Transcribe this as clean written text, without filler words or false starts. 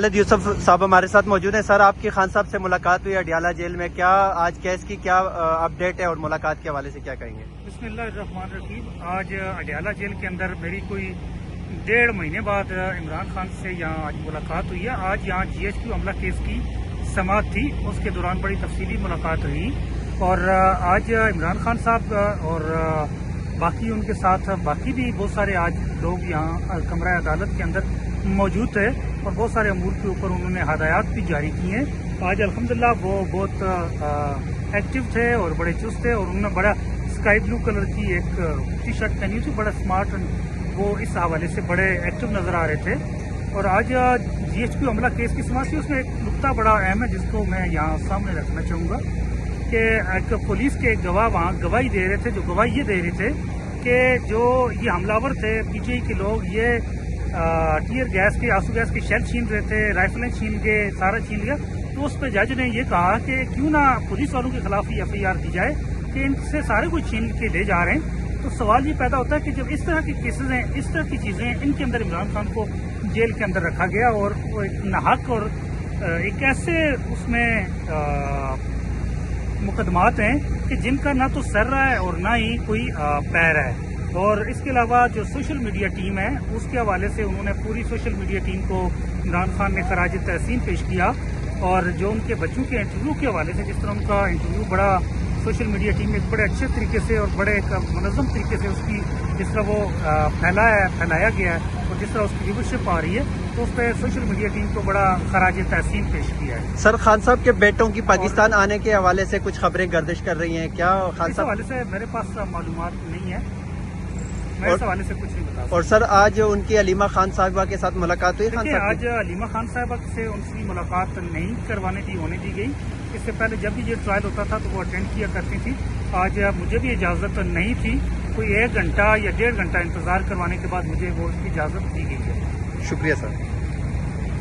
خالد یوسف صاحب ہمارے ساتھ موجود ہیں۔ سر، آپ کی خان صاحب سے ملاقات ہوئی اڈیالہ جیل میں، کیا آج کیس کی کیا اپڈیٹ ہے اور ملاقات کے حوالے سے کیا کہیں گے؟ بسم اللہ الرحمن الرحیم۔ آج اڈیالہ جیل کے اندر میری کوئی 1.5 مہینے بعد عمران خان سے یہاں آج ملاقات ہوئی ہے۔ آج یہاں GHQ حملہ کیس کی سماعت تھی، اس کے دوران بڑی تفصیلی ملاقات ہوئی اور آج عمران خان صاحب اور باقی ان کے ساتھ باقی بھی بہت سارے آج لوگ یہاں کمرہ عدالت کے اندر موجود تھے اور بہت سارے امور کے اوپر انہوں نے ہدایات بھی جاری کی ہیں۔ آج الحمدللہ وہ بہت ایکٹیو تھے اور بڑے چست تھے اور انہوں نے بڑا اسکائی بلو کلر کی ایک ٹی شرٹ پہنی تھی، بڑا اسمارٹ، وہ اس حوالے سے بڑے ایکٹیو نظر آ رہے تھے۔ اور آج GHQ حملہ کیس کی سماعت سے اس میں ایک نقطہ بڑا اہم ہے جس کو میں یہاں سامنے رکھنا چاہوں گا کہ ایک پولیس کے گواہ وہاں گواہی دے رہے تھے، جو گواہی یہ دے رہے تھے کہ جو یہ حملہ آور تھے PTI کے لوگ، یہ ٹیئر گیس کے آنسو گیس کے شیل چھین رہے تھے، رائفلیں چھین کے سارا چھین لیا۔ تو اس پہ جج نے یہ کہا کہ کیوں نہ پولیس والوں کے خلاف ہی FIR دی جائے کہ ان سے سارے کچھ چھین کے لے جا رہے ہیں۔ تو سوال یہ پیدا ہوتا ہے کہ جب اس طرح کے کیسز ہیں، اس طرح کی چیزیں ہیں، ان کے اندر عمران خان کو جیل کے اندر رکھا گیا اور وہ ایک ناحق اور ایک ایسے اس میں مقدمات ہیں کہ جن کا نہ تو سر رہا ہے اور نہ ہی کوئی پیر ہے۔ اور اس کے علاوہ جو سوشل میڈیا ٹیم ہے اس کے حوالے سے انہوں نے پوری سوشل میڈیا ٹیم کو عمران خان نے خراج تحسین پیش کیا اور جو ان کے بچوں کے انٹرویو کے حوالے سے، جس طرح ان کا انٹرویو بڑا سوشل میڈیا ٹیم ایک بڑے اچھے طریقے سے اور بڑے ایک منظم طریقے سے اس کی جس طرح وہ پھیلایا گیا ہے اور جس طرح اس کی ویورشپ آ رہی ہے، تو اس پہ سوشل میڈیا ٹیم کو بڑا خراج تحسین پیش کیا ہے۔ سر، خان صاحب کے بیٹوں کی پاکستان آنے کے حوالے سے کچھ خبریں گردش کر رہی ہیں، کیا خان اس صاحب؟ حوالے سے میرے پاس معلومات نہیں ہے، میں اس حوالے سے کچھ نہیں بتا سکتا۔ اور سر، آج ان کی علیمہ خان صاحبہ کے ساتھ ملاقات ہوئی؟ خان صاحب آج علیمہ خان صاحبہ سے ان سے ملاقات نہیں ہونے دی گئی۔ اس سے پہلے جب بھی یہ ٹرائل ہوتا تھا تو وہ اٹینڈ کیا کرتی تھی۔ آج مجھے بھی اجازت نہیں تھی، کوئی 1 گھنٹہ یا 1.5 گھنٹہ انتظار کروانے کے بعد مجھے وہ اس کی اجازت دی گئی ہے۔ شکریہ سر۔